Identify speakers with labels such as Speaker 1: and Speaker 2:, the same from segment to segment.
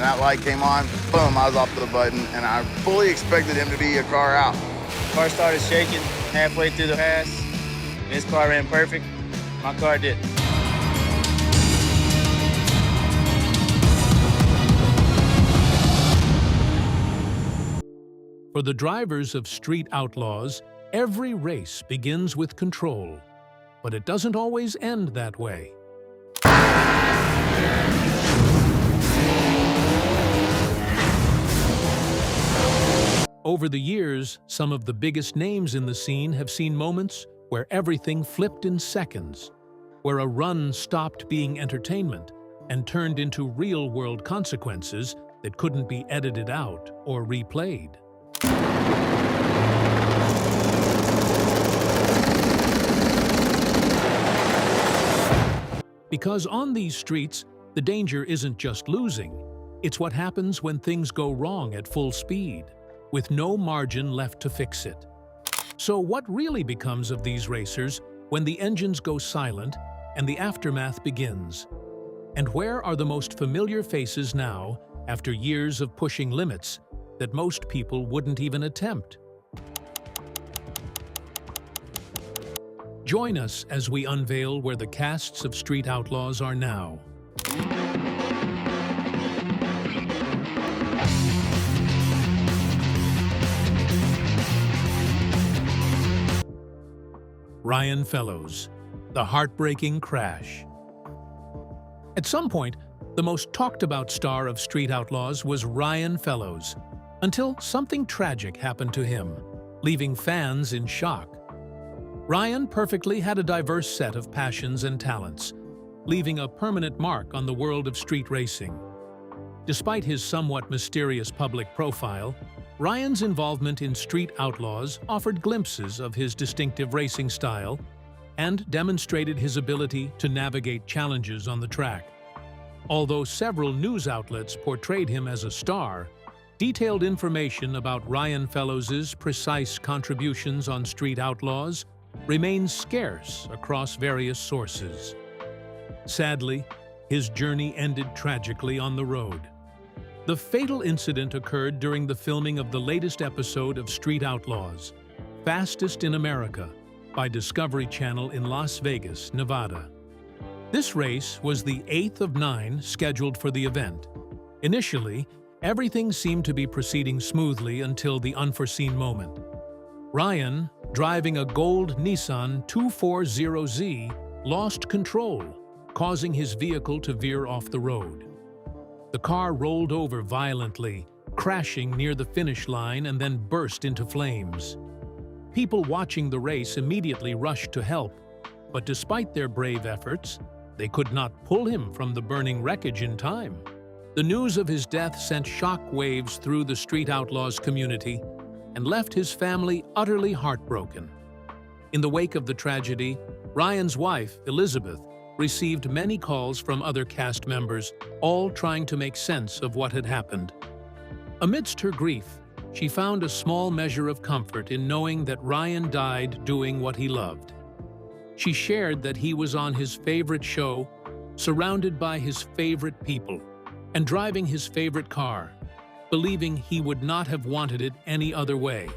Speaker 1: and that light came on, boom, I was off the button, and I fully expected him to be a car out.
Speaker 2: Car started shaking halfway through the pass. His car ran perfect. My car didn't.
Speaker 3: For the drivers of Street Outlaws, every race begins with control, but it doesn't always end that way. Over the years, some of the biggest names in the scene have seen moments where everything flipped in seconds, where a run stopped being entertainment and turned into real-world consequences that couldn't be edited out or replayed. Because on these streets, the danger isn't just losing, it's what happens when things go wrong at full speed, with no margin left to fix it. So what really becomes of these racers when the engines go silent and the aftermath begins? And where are the most familiar faces now, after years of pushing limits that most people wouldn't even attempt? Join us as we unveil where the casts of Street Outlaws are now. Ryan Fellows, the heartbreaking crash. At some point, the most talked-about star of Street Outlaws was Ryan Fellows, until something tragic happened to him, leaving fans in shock. Ryan perfectly had a diverse set of passions and talents, leaving a permanent mark on the world of street racing. Despite his somewhat mysterious public profile, Ryan's involvement in Street Outlaws offered glimpses of his distinctive racing style and demonstrated his ability to navigate challenges on the track. Although several news outlets portrayed him as a star, detailed information about Ryan Fellows' precise contributions on Street Outlaws remains scarce across various sources. Sadly, his journey ended tragically on the road. The fatal incident occurred during the filming of the latest episode of Street Outlaws, Fastest in America, by Discovery Channel in Las Vegas, Nevada. This race was the 8th of 9 scheduled for the event. Initially, everything seemed to be proceeding smoothly until the unforeseen moment. Ryan, driving a gold Nissan 240Z, lost control, causing his vehicle to veer off the road. The car rolled over violently, crashing near the finish line and then burst into flames. People watching the race immediately rushed to help, but despite their brave efforts, they could not pull him from the burning wreckage in time. The news of his death sent shock waves through the Street Outlaws community and left his family utterly heartbroken. In the wake of the tragedy, Ryan's wife, Elizabeth, received many calls from other cast members, all trying to make sense of what had happened. Amidst her grief, she found a small measure of comfort in knowing that Ryan died doing what he loved. She shared that he was on his favorite show, surrounded by his favorite people, and driving his favorite car, believing he would not have wanted it any other way.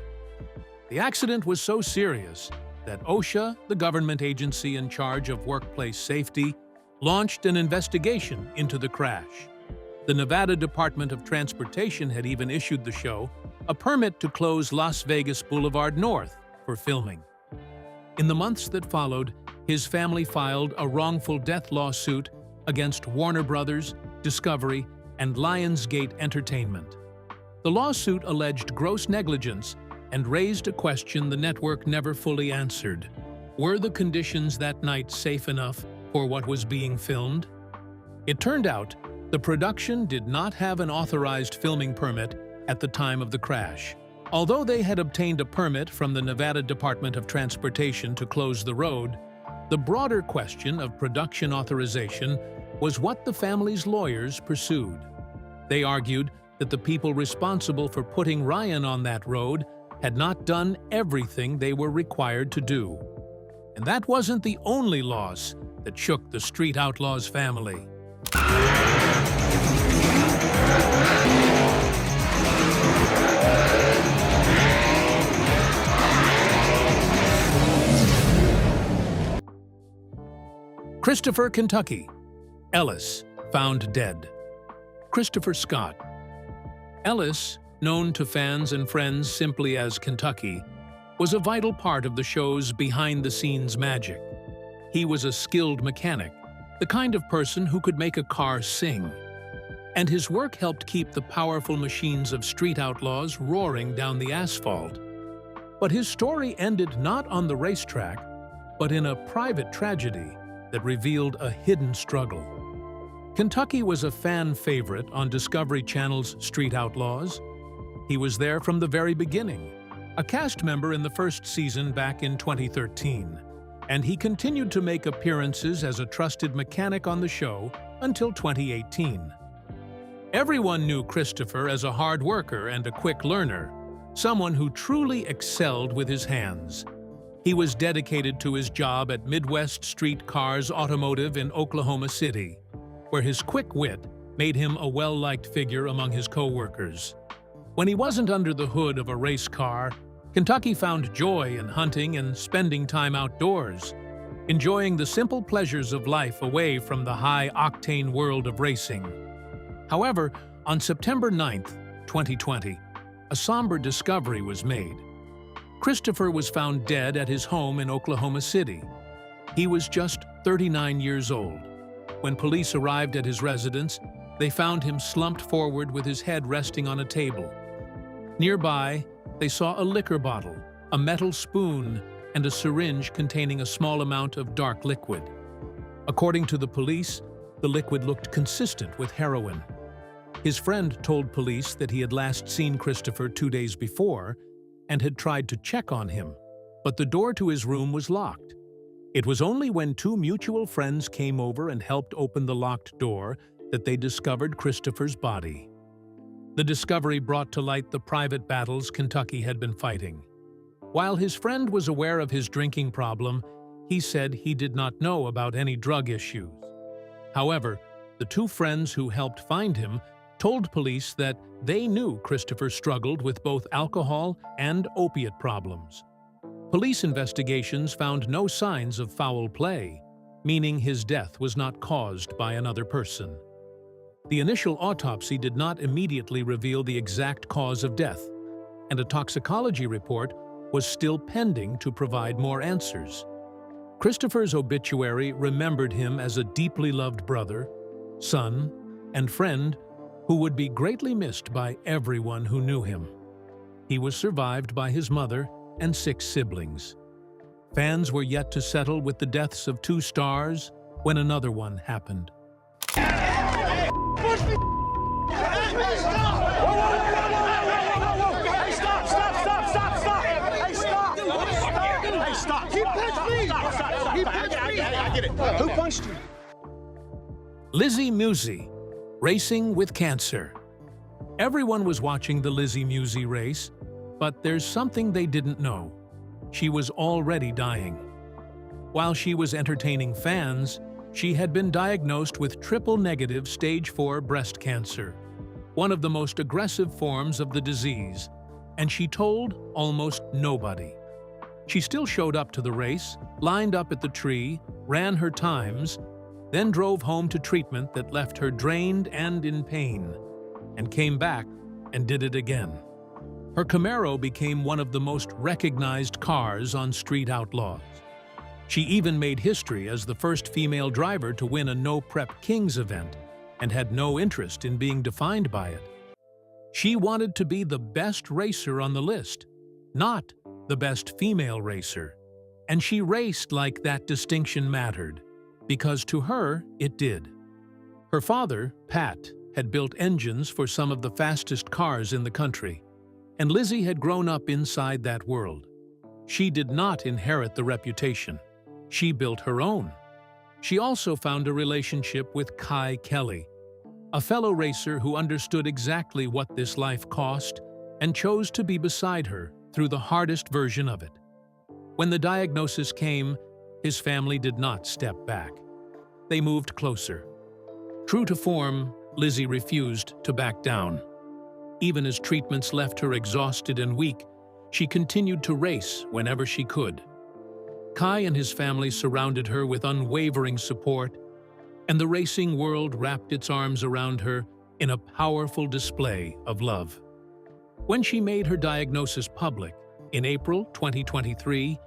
Speaker 3: The accident was so serious that OSHA, the government agency in charge of workplace safety, launched an investigation into the crash. The Nevada Department of Transportation had even issued the show a permit to close Las Vegas Boulevard North for filming. In the months that followed, his family filed a wrongful death lawsuit against Warner Brothers, Discovery, and Lionsgate Entertainment. The lawsuit alleged gross negligence and raised a question the network never fully answered. Were the conditions that night safe enough for what was being filmed? It turned out the production did not have an authorized filming permit at the time of the crash. Although they had obtained a permit from the Nevada Department of Transportation to close the road, the broader question of production authorization was what the family's lawyers pursued. They argued that the people responsible for putting Ryan on that road had not done everything they were required to do. And that wasn't the only loss that shook the Street Outlaws family. Christopher, Kentucky. Ellis, found dead. Christopher Scott. Ellis, known to fans and friends simply as Kentucky, was a vital part of the show's behind-the-scenes magic. He was a skilled mechanic, the kind of person who could make a car sing. And his work helped keep the powerful machines of Street Outlaws roaring down the asphalt. But his story ended not on the racetrack, but in a private tragedy that revealed a hidden struggle. Kentucky was a fan favorite on Discovery Channel's Street Outlaws. He was there from the very beginning, a cast member in the first season back in 2013, and he continued to make appearances as a trusted mechanic on the show until 2018. Everyone knew Christopher as a hard worker and a quick learner, someone who truly excelled with his hands. He was dedicated to his job at Midwest Street Cars Automotive in Oklahoma City, where his quick wit made him a well-liked figure among his co-workers. When he wasn't under the hood of a race car, Kentucky found joy in hunting and spending time outdoors, enjoying the simple pleasures of life away from the high-octane world of racing. However, on September 9, 2020, a somber discovery was made. Christopher was found dead at his home in Oklahoma City. He was just 39 years old. When police arrived at his residence, they found him slumped forward with his head resting on a table. Nearby, they saw a liquor bottle, a metal spoon, and a syringe containing a small amount of dark liquid. According to the police, the liquid looked consistent with heroin. His friend told police that he had last seen Christopher 2 days before and had tried to check on him, but the door to his room was locked. It was only when two mutual friends came over and helped open the locked door that they discovered Christopher's body. The discovery brought to light the private battles Kentucky had been fighting. While his friend was aware of his drinking problem, he said he did not know about any drug issues. However, the two friends who helped find him told police that they knew Christopher struggled with both alcohol and opiate problems. Police investigations found no signs of foul play, meaning his death was not caused by another person. The initial autopsy did not immediately reveal the exact cause of death, and a toxicology report was still pending to provide more answers. Christopher's obituary remembered him as a deeply loved brother, son, and friend who would be greatly missed by everyone who knew him. He was survived by his mother and 6 siblings. Fans were yet to settle with the deaths of 2 stars when another one happened.
Speaker 4: Who punched you?
Speaker 3: Lizzy Musi, racing with cancer. Everyone was watching the Lizzy Musi race, but there's something they didn't know. She was already dying. While she was entertaining fans, she had been diagnosed with triple-negative stage 4 breast cancer, one of the most aggressive forms of the disease, and she told almost nobody. She still showed up to the race, lined up at the tree, ran her times, then drove home to treatment that left her drained and in pain, and came back and did it again. Her Camaro became one of the most recognized cars on Street Outlaws. She even made history as the first female driver to win a No Prep Kings event and had no interest in being defined by it. She wanted to be the best racer on the list, not the best female racer. And she raced like that distinction mattered, because to her, it did. Her father, Pat, had built engines for some of the fastest cars in the country, and Lizzy had grown up inside that world. She did not inherit the reputation. She built her own. She also found a relationship with Kai Kelly, a fellow racer who understood exactly what this life cost and chose to be beside her through the hardest version of it. When the diagnosis came, his family did not step back. They moved closer. True to form, Lizzy refused to back down. Even as treatments left her exhausted and weak, she continued to race whenever she could. Kai and his family surrounded her with unwavering support, and the racing world wrapped its arms around her in a powerful display of love. When she made her diagnosis public in April 2023,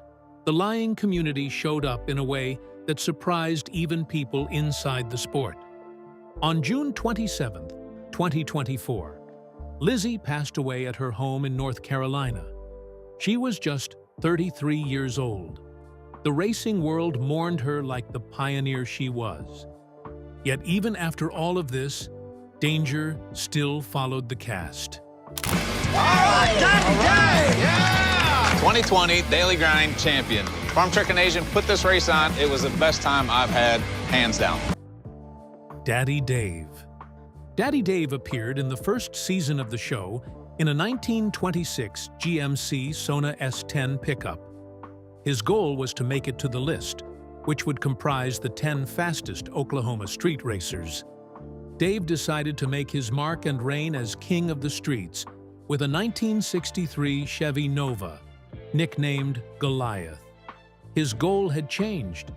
Speaker 3: the lying community showed up in a way that surprised even people inside the sport. On June 27, 2024, Lizzy passed away at her home in North Carolina. She was just 33 years old. The racing world mourned her like the pioneer she was. Yet even after all of this, danger still followed the cast.
Speaker 4: All right, Daddy! Yeah!
Speaker 5: 2020 Daily Grind champion. Farm Truck Nation put this race on. It was the best time I've had, hands down.
Speaker 3: Daddy Dave. Daddy Dave appeared in the first season of the show in a 1926 GMC Sona S10 pickup. His goal was to make it to the list, which would comprise the 10 fastest Oklahoma street racers. Dave decided to make his mark and reign as king of the streets with a 1963 Chevy Nova, nicknamed Goliath. His goal had changed.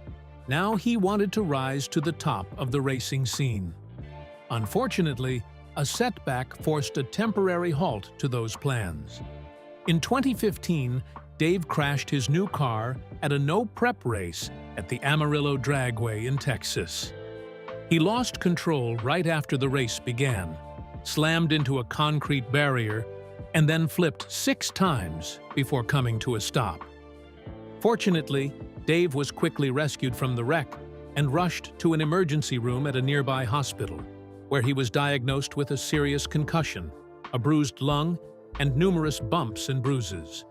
Speaker 3: Now he wanted to rise to the top of the racing scene. Unfortunately, a setback forced a temporary halt to those plans. In 2015, Dave crashed his new car at a no-prep race at the Amarillo Dragway in Texas. He lost control right after the race began, slammed into a concrete barrier, and then flipped 6 times before coming to a stop. Fortunately, Dave was quickly rescued from the wreck and rushed to an emergency room at a nearby hospital, where he was diagnosed with a serious concussion, a bruised lung, and numerous bumps and bruises.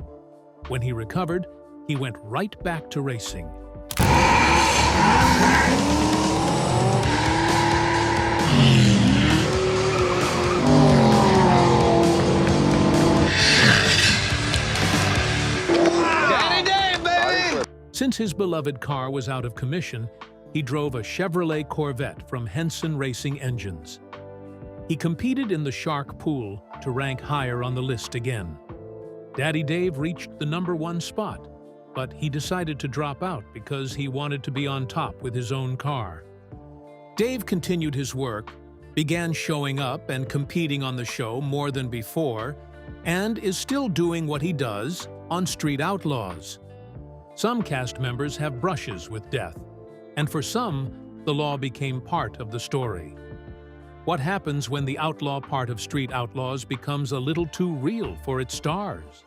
Speaker 3: When he recovered, he went right back to racing. Since his beloved car was out of commission, he drove a Chevrolet Corvette from Henson Racing Engines. He competed in the Shark Pool to rank higher on the list again. Daddy Dave reached the #1 spot, but he decided to drop out because he wanted to be on top with his own car. Dave continued his work, began showing up and competing on the show more than before, and is still doing what he does on Street Outlaws. Some cast members have brushes with death, and for some, the law became part of the story. What happens when the outlaw part of Street Outlaws becomes a little too real for its stars?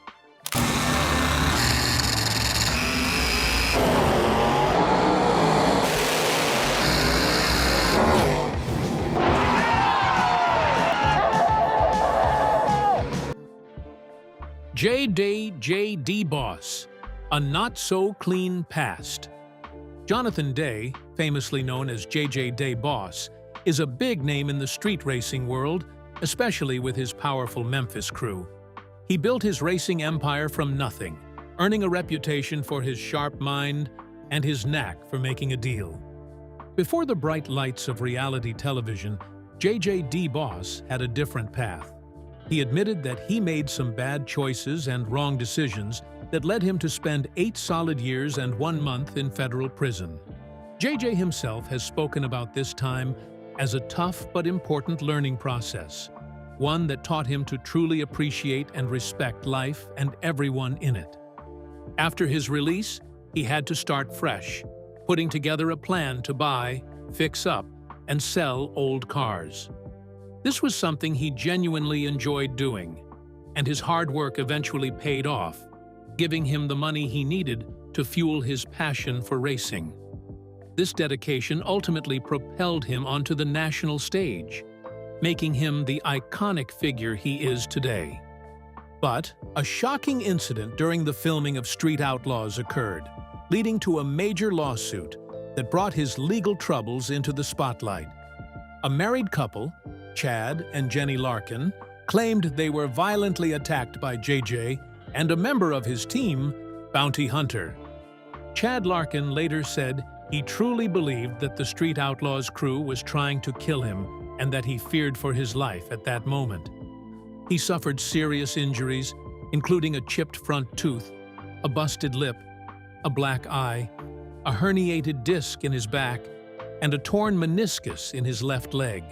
Speaker 3: J.D. Boss, a not-so-clean past. Jonathan Day, famously known as J.J. Day Boss, is a big name in the street racing world, especially with his powerful Memphis crew. He built his racing empire from nothing, earning a reputation for his sharp mind and his knack for making a deal. Before the bright lights of reality television, J.J. Boss had a different path. He admitted that he made some bad choices and wrong decisions that led him to spend 8 solid years and 1 month in federal prison. JJ himself has spoken about this time as a tough but important learning process, one that taught him to truly appreciate and respect life and everyone in it. After his release, he had to start fresh, putting together a plan to buy, fix up, and sell old cars. This was something he genuinely enjoyed doing, and his hard work eventually paid off, giving him the money he needed to fuel his passion for racing. This dedication ultimately propelled him onto the national stage, making him the iconic figure he is today. But a shocking incident during the filming of Street Outlaws occurred, leading to a major lawsuit that brought his legal troubles into the spotlight. A married couple, Chad and Jenny Larkin, claimed they were violently attacked by JJ and a member of his team, Bounty Hunter. Chad Larkin later said he truly believed that the Street Outlaws crew was trying to kill him and that he feared for his life at that moment. He suffered serious injuries, including a chipped front tooth, a busted lip, a black eye, a herniated disc in his back, and a torn meniscus in his left leg.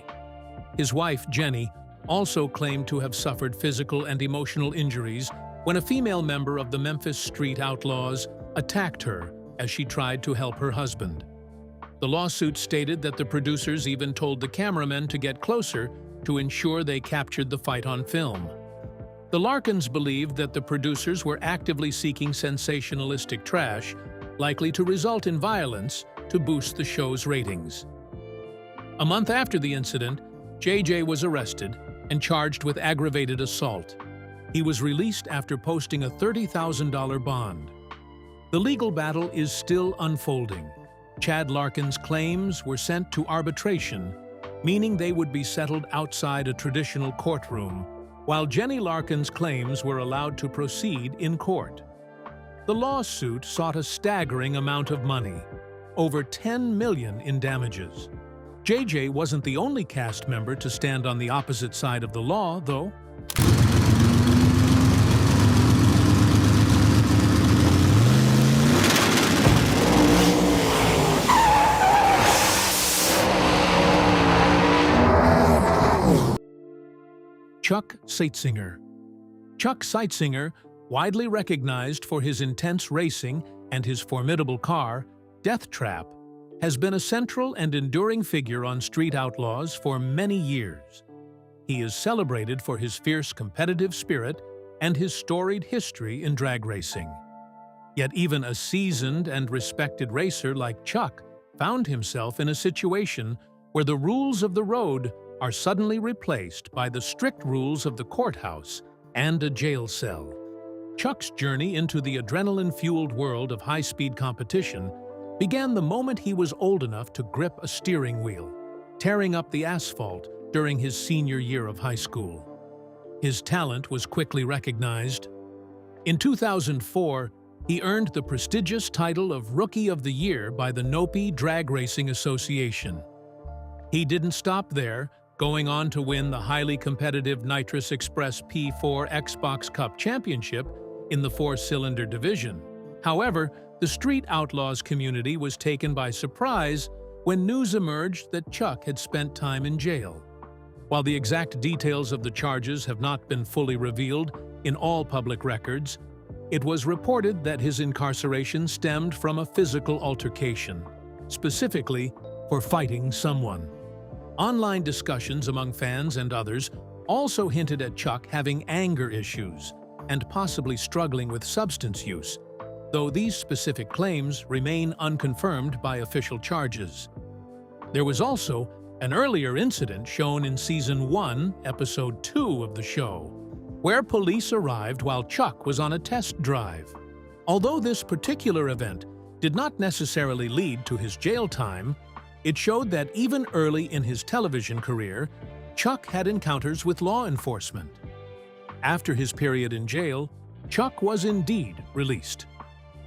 Speaker 3: His wife, Jenny, also claimed to have suffered physical and emotional injuries when a female member of the Memphis Street Outlaws attacked her as she tried to help her husband. The lawsuit stated that the producers even told the cameramen to get closer to ensure they captured the fight on film. The Larkins believed that the producers were actively seeking sensationalistic trash, likely to result in violence, to boost the show's ratings. A month after the incident, JJ was arrested and charged with aggravated assault. He was released after posting a $30,000 bond. The legal battle is still unfolding. Chad Larkin's claims were sent to arbitration, meaning they would be settled outside a traditional courtroom, while Jenny Larkin's claims were allowed to proceed in court. The lawsuit sought a staggering amount of money, over $10 million in damages. JJ wasn't the only cast member to stand on the opposite side of the law, though. Chuck Seitsinger. Chuck Seitsinger, widely recognized for his intense racing and his formidable car, Death Trap, has been a central and enduring figure on Street Outlaws for many years. He is celebrated for his fierce competitive spirit and his storied history in drag racing. Yet even a seasoned and respected racer like Chuck found himself in a situation where the rules of the road are suddenly replaced by the strict rules of the courthouse and a jail cell. Chuck's journey into the adrenaline-fueled world of high-speed competition began the moment he was old enough to grip a steering wheel, tearing up the asphalt during his senior year of high school. His talent was quickly recognized. In 2004, he earned the prestigious title of Rookie of the Year by the Nopi Drag Racing Association. He didn't stop there, going on to win the highly competitive Nitrous Express P4 Xbox Cup Championship in the four-cylinder division. However, the Street Outlaws community was taken by surprise when news emerged that Chuck had spent time in jail. While the exact details of the charges have not been fully revealed in all public records, it was reported that his incarceration stemmed from a physical altercation, specifically for fighting someone. Online discussions among fans and others also hinted at Chuck having anger issues and possibly struggling with substance use, though these specific claims remain unconfirmed by official charges. There was also an earlier incident shown in Season 1, Episode 2 of the show, where police arrived while Chuck was on a test drive. Although this particular event did not necessarily lead to his jail time, it showed that even early in his television career, Chuck had encounters with law enforcement. After his period in jail, Chuck was indeed released.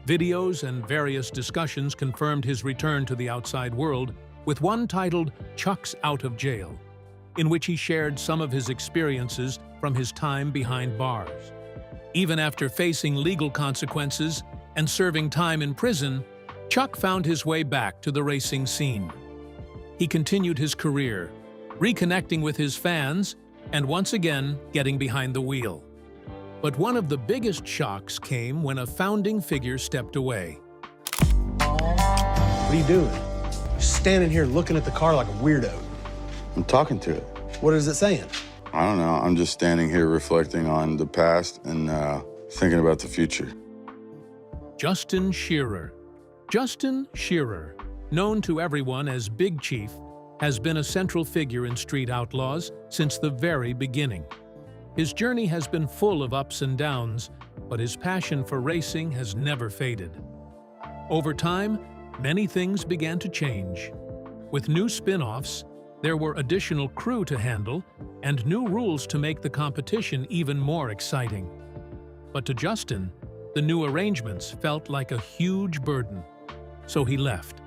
Speaker 3: Videos and various discussions confirmed his return to the outside world, with one titled Chuck's Out of Jail, in which he shared some of his experiences from his time behind bars. Even after facing legal consequences and serving time in prison, Chuck found his way back to the racing scene. He continued his career, reconnecting with his fans and once again getting behind the wheel. But one of the biggest shocks came when a founding figure stepped away.
Speaker 6: What are you doing? You're standing here looking at the car like a weirdo.
Speaker 1: I'm talking to it.
Speaker 6: What is it saying?
Speaker 1: I don't know. I'm just standing here reflecting on the past and thinking about the future.
Speaker 3: Justin Shearer. Justin Shearer, known to everyone as Big Chief, has been a central figure in Street Outlaws since the very beginning. His journey has been full of ups and downs, but his passion for racing has never faded. Over time, many things began to change. With new spin-offs, there were additional crew to handle and new rules to make the competition even more exciting. But to Justin, the new arrangements felt like a huge burden, so he left.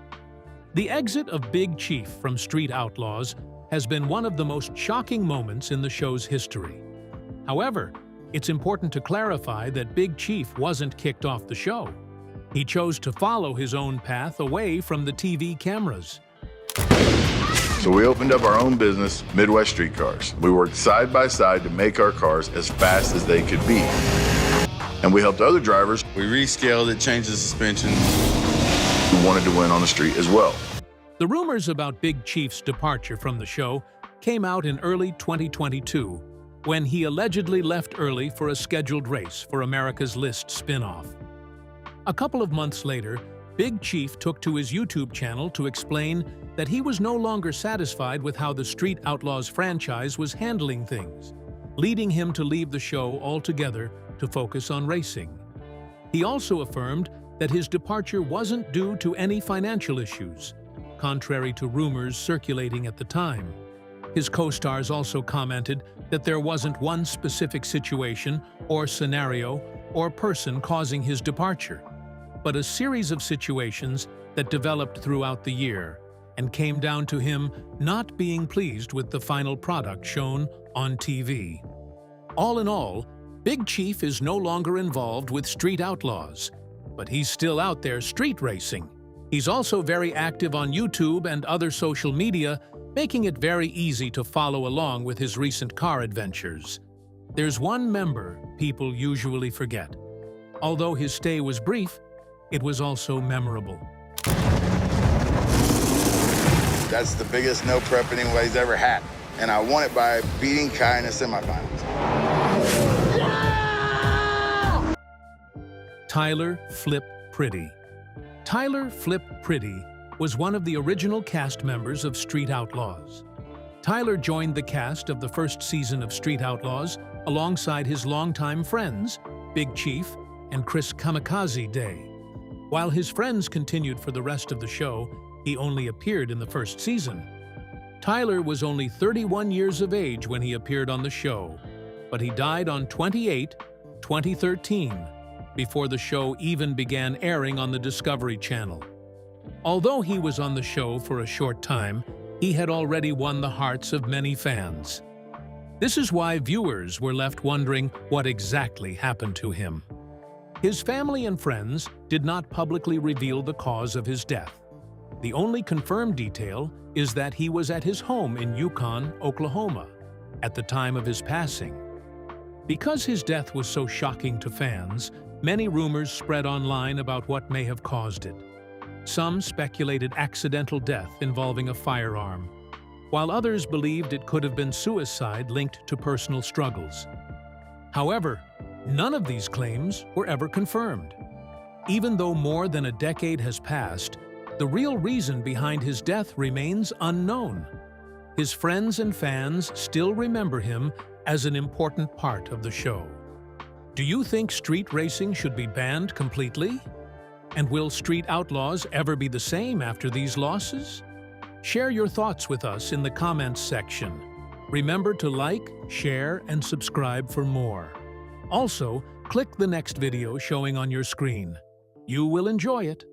Speaker 3: The exit of Big Chief from Street Outlaws has been one of the most shocking moments in the show's history. However, it's important to clarify that Big Chief wasn't kicked off the show. He chose to follow his own path away from the TV cameras.
Speaker 7: So we opened up our own business, Midwest Street Cars. We worked side by side to make our cars as fast as they could be. And we helped other drivers
Speaker 1: We rescaled it, changed the suspension.
Speaker 7: who wanted to win on the street as well.
Speaker 3: The rumors about Big Chief's departure from the show came out in early 2022, when he allegedly left early for a scheduled race for America's List spin-off. A couple of months later, Big Chief took to his YouTube channel to explain that he was no longer satisfied with how the Street Outlaws franchise was handling things, leading him to leave the show altogether to focus on racing. He also affirmed that his departure wasn't due to any financial issues, contrary to rumors circulating at the time. His co-stars also commented that there wasn't one specific situation or scenario or person causing his departure, but a series of situations that developed throughout the year and came down to him not being pleased with the final product shown on TV. All in all, Big Chief is no longer involved with Street Outlaws, but he's still out there street racing. He's also very active on YouTube and other social media, making it very easy to follow along with his recent car adventures. There's one member people usually forget. Although his stay was brief, it was also memorable.
Speaker 1: That's the biggest no prep anybody's ever had. And I won it by beating Kai in the semifinals.
Speaker 3: Tyler Flip Priddy. Tyler Flip Priddy was one of the original cast members of Street Outlaws. Tyler joined the cast of the first season of Street Outlaws alongside his longtime friends, Big Chief and Chris Kamikaze Day. While his friends continued for the rest of the show, he only appeared in the first season. Tyler was only 31 years of age when he appeared on the show, but he died on 2013, before the show even began airing on the Discovery Channel. Although he was on the show for a short time, he had already won the hearts of many fans. This is why viewers were left wondering what exactly happened to him. His family and friends did not publicly reveal the cause of his death. The only confirmed detail is that he was at his home in Yukon, Oklahoma, at the time of his passing. Because his death was so shocking to fans, many rumors spread online about what may have caused it. Some speculated accidental death involving a firearm, while others believed it could have been suicide linked to personal struggles. However, none of these claims were ever confirmed. Even though more than a decade has passed, the real reason behind his death remains unknown. His friends and fans still remember him as an important part of the show. Do you think street racing should be banned completely? And will Street Outlaws ever be the same after these losses? Share your thoughts with us in the comments section. Remember to like, share, and subscribe for more. Also, click the next video showing on your screen. You will enjoy it.